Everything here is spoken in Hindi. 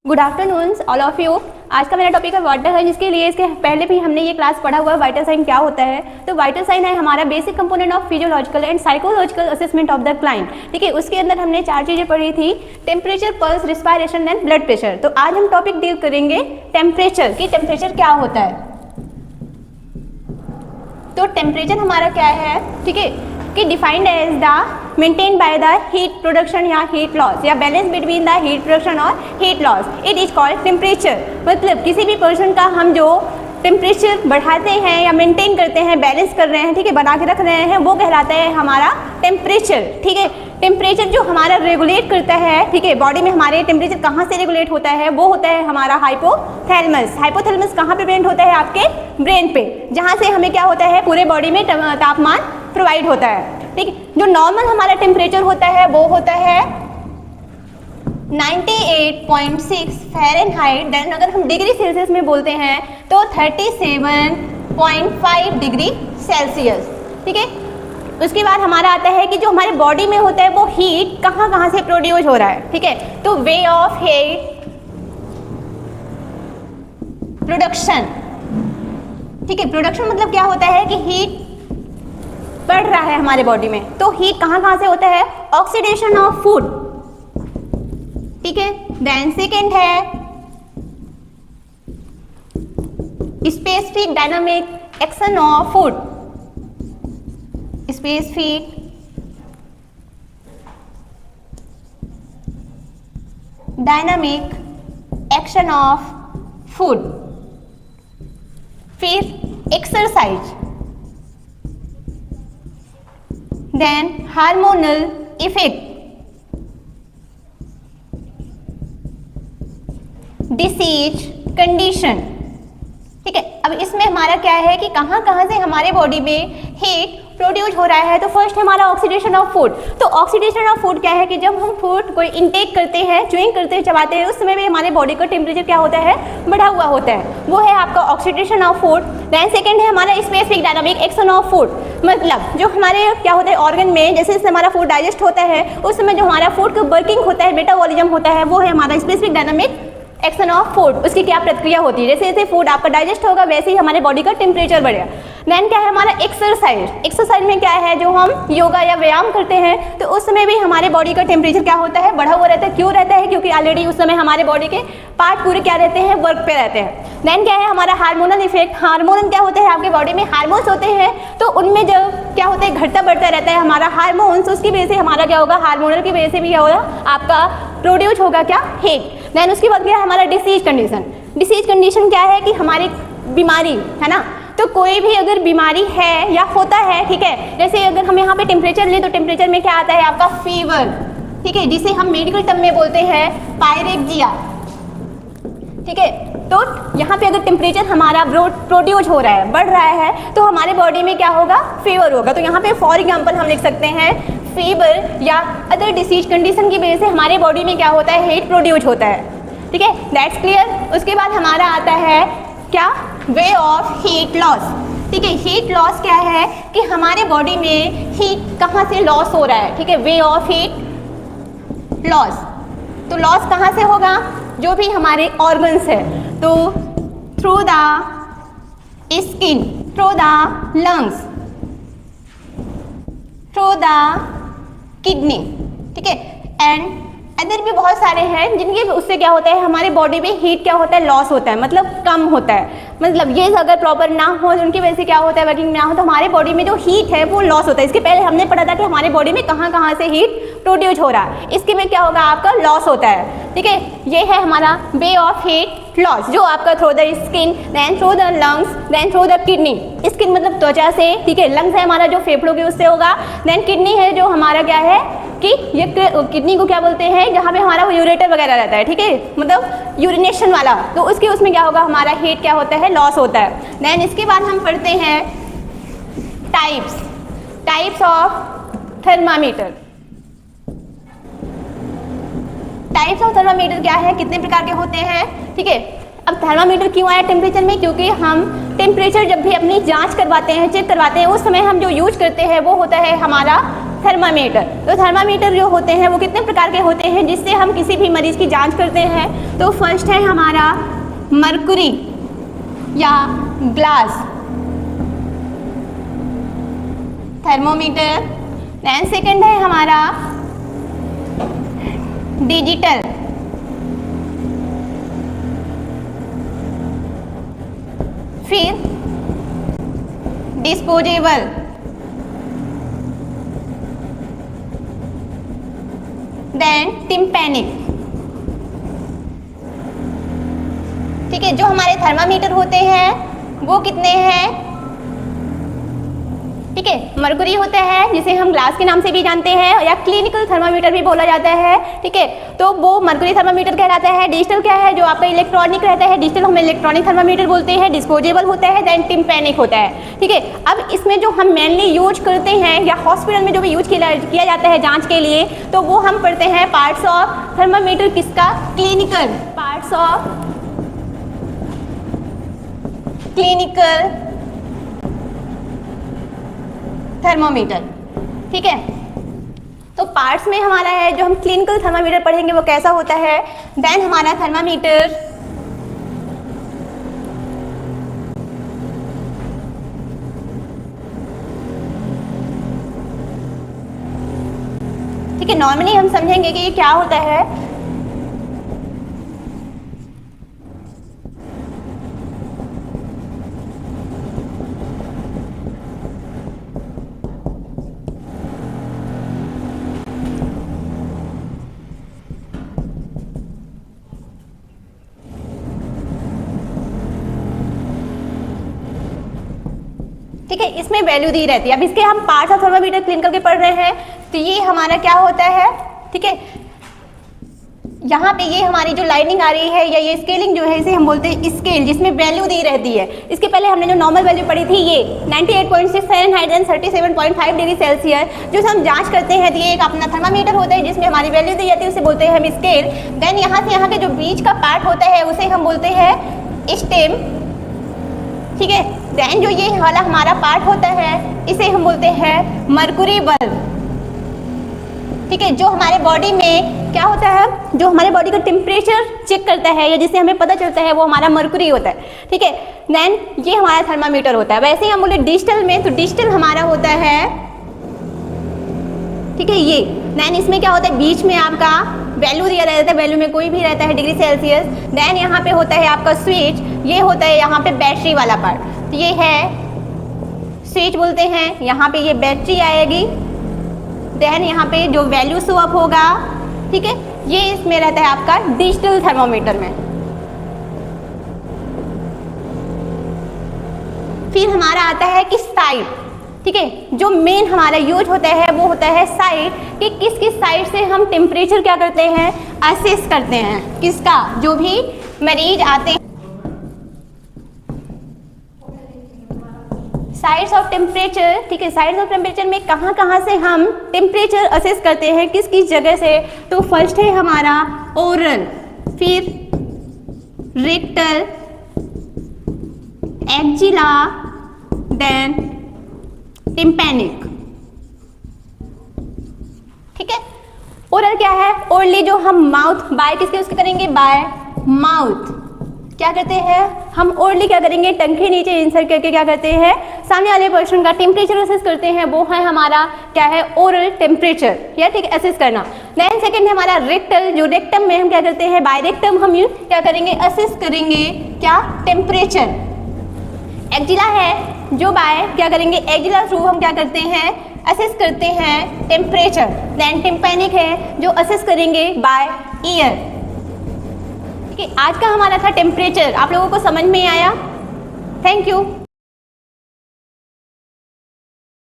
Good afternoon all of you. आज का मेरा टॉपिक है वाटर है, जिसके लिए इसके पहले भी हमने ये क्लास पढ़ा हुआ है वाइटल साइन क्या होता है। तो वाइटल साइन है हमारा basic component of physiological and psychological assessment of the client. ठीक है, उसके अंदर हमने 4 चीज़ें पढ़ी थी, temperature, pulse, respiration and blood pressure. तो आज हम टॉपिक डील करेंगे टेम्परेचर की, टेम्परेचर क्या होता है। तो टेम्परेचर हमारा क्या है, ठीक है, कि defined as the maintain by the heat production या हीट लॉस या balance between the heat production और heat loss, it is called temperature. मतलब किसी भी पर्सन का हम जो टेम्परेचर बढ़ाते हैं या मेंटेन करते हैं, बैलेंस कर रहे हैं, ठीक है, बना के रख रहे हैं, वो कहलाता है हमारा टेम्परेचर। ठीक है, टेम्परेचर जो हमारा रेगुलेट करता है, ठीक है, बॉडी में हमारे टेम्परेचर कहाँ से रेगुलेट होता है, वो होता है हमारा हाइपोथैलेमस। हाइपोथैलेमस कहाँ पे प्रेजेंट होता है, आपके ब्रेन पे, जहाँ से हमें क्या होता है, पूरे बॉडी में तापमान प्रोवाइड होता है। ठीक है, जो नॉर्मल हमारा टेम्परेचर होता है वो होता है 98.6 फ़ारेनहाइट। देन अगर हम डिग्री सेल्सियस में बोलते हैं तो 37.5 डिग्री सेल्सियस। ठीक है, उसके बाद हमारा आता है कि जो हमारे बॉडी में होता है वो हीट कहाँ कहाँ से प्रोड्यूस हो रहा है। ठीक है, तो वे ऑफ हीट प्रोडक्शन। ठीक है, प्रोडक्शन मतलब क्या होता है कि हीट बढ़ रहा है हमारे बॉडी में, तो हीट कहाँ कहाँ से होता है, ऑक्सीडेशन ऑफ फूड। ठीक है, देन सेकेंड है specific dynamic action of food. Specific dynamic action of food. फिर exercise, then hormonal effect, disease condition. ठीक है, अब इसमें हमारा क्या है कि कहाँ कहाँ से हमारे बॉडी में हीट प्रोड्यूस हो रहा है। तो फर्स्ट हमारा ऑक्सीडेशन ऑफ फूड। तो ऑक्सीडेशन ऑफ फूड क्या है कि जब हम फूड को इनटेक करते हैं, च्यूइंग करते हैं, चबाते हैं, उस समय में हमारे बॉडी का टेम्परेचर क्या होता है, बढ़ा हुआ होता है, वो है आपका oxidation of food. Then second है हमारा specific dynamic action of food. मतलब जो हमारे क्या होता है ऑर्गन में, जैसे जैसे हमारा फूड डाइजेस्ट होता है उस समय जो हमारा फूड का वर्किंग होता है, मेटाबॉलिज्म होता है, वो है हमारा specific dynamic action of food. उसकी क्या प्रक्रिया होती है, जैसे जैसे फूड आपका डाइजेस्ट होगा वैसे ही हमारे बॉडी का टेम्परेचर बढ़ेगा। देन क्या है हमारा एक्सरसाइज। एक्सरसाइज में क्या है, जो हम योगा या व्यायाम करते हैं तो उस समय भी हमारे बॉडी का टेम्परेचर क्या होता है, बढ़ा हुआ रहता है। क्यों रहता है, क्योंकि ऑलरेडी उस समय हमारे बॉडी के पार्ट पूरे क्या रहते हैं, वर्क पे रहते हैं। देन क्या है हमारा हार्मोनल इफेक्ट। हार्मोन क्या होते हैं, आपके बॉडी में हार्मोन्स होते हैं, तो उनमें जब क्या होता है, घटता बढ़ता रहता है हमारा हार्मोन्स, उसकी वजह से हमारा क्या होगा, हार्मोनल की वजह से भी क्या होगा, आपका प्रोड्यूस होगा क्या, हीट। देन उसके बाद क्या है हमारा डिसीज कंडीशन। डिसीज कंडीशन क्या है कि हमारी बीमारी है ना, तो कोई भी अगर बीमारी है या होता है, ठीक है, जैसे अगर हम यहाँ पे टेम्परेचर लें तो टेम्परेचर में क्या आता है आपका फीवर। ठीक है, जिसे हम मेडिकल टर्म में बोलते हैं पायरेक्सिया। ठीक है, तो यहाँ पे अगर टेम्परेचर हमारा प्रोड्यूस हो रहा है, बढ़ रहा है, तो हमारे बॉडी में क्या होगा, फीवर होगा। तो यहाँ पे फॉर एग्जाम्पल हम लिख सकते हैं फीवर या अदर डिसीज कंडीशन की वजह से हमारे बॉडी में क्या होता है, हीट प्रोड्यूस होता है। ठीक है, दैट्स क्लियर। उसके बाद हमारा आता है क्या, वे ऑफ हीट लॉस। ठीक है, हीट लॉस क्या है कि हमारे बॉडी में हीट कहाँ से लॉस हो रहा है। ठीक है, वे ऑफ हीट लॉस। तो लॉस कहाँ से होगा, जो भी हमारे ऑर्गन्स है, तो through the skin, through the lungs, through the kidney. ठीक है, एंड अदर भी बहुत सारे हैं जिनके उससे क्या होता है, हमारे बॉडी में हीट क्या होता है, लॉस होता है, मतलब कम होता है। मतलब ये अगर प्रॉपर ना हो, उनकी वजह से क्या होता है, वर्किंग ना हो, तो हमारे बॉडी में जो हीट है वो लॉस होता है। इसके पहले हमने पढ़ा था कि हमारे बॉडी में कहाँ कहाँ से हीट प्रोड्यूस हो रहा है, इसके में क्या होगा, आपका लॉस होता है। ठीक है, ये है हमारा वे ऑफ हीट लॉस, जो आपका through the skin, then through the lungs, then through the kidney. Skin मतलब त्वचा से, ठीक है, लंग्स है हमारा जो फेफड़ों के उससे होगा, देन किडनी है जो हमारा क्या है कि ये किडनी को क्या बोलते हैं, जहाँ पे हमारा यूरेटर वगैरह रहता है, ठीक है, मतलब यूरिनेशन वाला, तो उसके उसमें क्या होगा, हमारा हीट क्या होता है, लॉस होता है। देन इसके बाद हम पढ़ते हैं types of thermometer. Types of thermometer क्या है, कितने प्रकार के होते हैं। ठीक है, अब थर्मामीटर क्यों आया टेम्परेचर में, क्योंकि हम टेम्परेचर जब भी अपनी जांच करवाते हैं, चेक करवाते हैं, उस समय हम जो यूज करते हैं वो होता है हमारा थर्मामीटर। तो थर्मामीटर जो होते हैं वो कितने प्रकार के होते हैं जिससे हम किसी भी मरीज की जांच करते हैं। तो फर्स्ट है हमारा मरकुरी या ग्लास थर्मोमीटर। देन सेकंड है हमारा डिजिटल, फिर डिस्पोजेबल, देन टिम्पैनिक। ठीक है, जो हमारे थर्मामीटर होते हैं वो कितने हैं? ठीक है, मरकुरी होता है जिसे हम ग्लास के नाम से भी जानते हैं या क्लिनिकल थर्मामीटर भी बोला जाता है। ठीक है, तो वो मरकुरी थर्मामीटर कहलाता है। डिजिटल क्या है? जो आपका इलेक्ट्रॉनिक रहता है, डिजिटल हम इलेक्ट्रॉनिक थर्मामीटर बोलते हैं। डिस्पोजेबल होता है, देन टिम्पैनिक होता है। ठीक है, अब इसमें जो हम मेनली यूज करते हैं या हॉस्पिटल में जो भी यूज किया जाता है जांच के लिए, तो वो हम पढ़ते हैं पार्ट्स ऑफ थर्मामीटर। किसका? Clinical parts of clinical thermometer. ठीक है, तो पार्ट्स में हमारा है जो हम क्लिनिकल थर्मामीटर पढ़ेंगे वो कैसा होता है। देन हमारा थर्मामीटर ठीक है, नॉर्मली हम समझेंगे कि ये क्या होता है। ठीक है, इसमें वैल्यू दी रहती है। अब इसके हम पार्ट्स ऑफ थर्मामीटर क्लिनिकल के पढ़ रहे हैं, तो ये हमारा क्या होता है। ठीक है, यहाँ पे ये हमारी जो लाइनिंग आ रही है या ये स्केलिंग जो है इसे हम बोलते हैं स्केल, जिसमें वैल्यू दी रहती है। इसके पहले हमने जो नॉर्मल वैल्यू पढ़ी थी ये 98.6 फ़ारेनहाइट एंड 37.5 डिग्री सेल्सियस, जो हम जांच करते हैं। तो ये एक अपना थर्मामीटर होता है जिसमें हमारी वैल्यू दी जाती है, उसे बोलते हैं हम स्केल। देन यहाँ से यहाँ के जो बीच का पार्ट होता है उसे हम बोलते हैं स्टेम। ठीक है, देन जो ये वाला हमारा पार्ट होता है इसे हम बोलते हैं मरकुरी बल्ब। ठीक है, जो हमारे बॉडी में क्या होता है, जो हमारे बॉडी का टेम्परेचर चेक करता है या जिससे हमें पता चलता है वो हमारा मरकुरी होता है। ठीक है, देन ये हमारा थर्मामीटर होता है। वैसे ही हम बोले डिजिटल में, तो डिजिटल हमारा होता है, ठीक है, ये। देन इसमें क्या होता है, बीच में आपका वैल्यू दिया रहता है, वैल्यू में कोई भी रहता है डिग्री सेल्सियस। देन यहाँ पे होता है आपका स्विच, ये होता है यहाँ पे बैटरी वाला पार्ट, तो ये है स्विच बोलते हैं। यहाँ पे ये बैटरी आएगी, देन यहाँ पे जो वैल्यू शो अप होगा। ठीक है, ये इसमें रहता है आपका डिजिटल थर्मोमीटर में। फिर हमारा आता है कि साइड। ठीक है, जो मेन हमारा यूज होता है वो होता है साइड, कि किस किस साइड से हम टेम्परेचर क्या करते हैं, असेस करते हैं। किसका? जो भी मरीज आते हैं, साइड्स ऑफ टेम्परेचर। ठीक है, साइड्स ऑफ टेम्परेचर में कहाँ कहाँ से हम टेम्परेचर असेस करते हैं, किस किस जगह से। तो फर्स्ट है हमारा ओरल, फिर रेक्टल, एक्जिला, देन टिम्पैनिक। ठीक है, ओरल क्या है? ओरली जो हम माउथ बाय किसके उसके करेंगे, बाय माउथ। क्या करते हैं हम ओरली, क्या करेंगे, टंग के नीचे इंसर्ट करके क्या करते हैं, सामने वाले पर्सन का टेम्परेचर असेस करते हैं। वो है हमारा क्या है, ओरल टेम्परेचर, या ठीक है, असेस करना। देन सेकंड है हमारा रेक्टल, जो रेक्टम में हम क्या करते हैं, बाय रेक्टम हम क्या करेंगे, असेस करेंगे क्या, टेम्परेचर। एक्जिला है जो बाय क्या करेंगे, एक्जिला थ्रू हम क्या करते हैं, असेस करते हैं टेम्परेचर। देन टिम्पैनिक है जो असेस करेंगे बाय ईयर। ठीक है, आज का हमारा था टेम्परेचर। आप लोगों को समझ में आया? Thank you.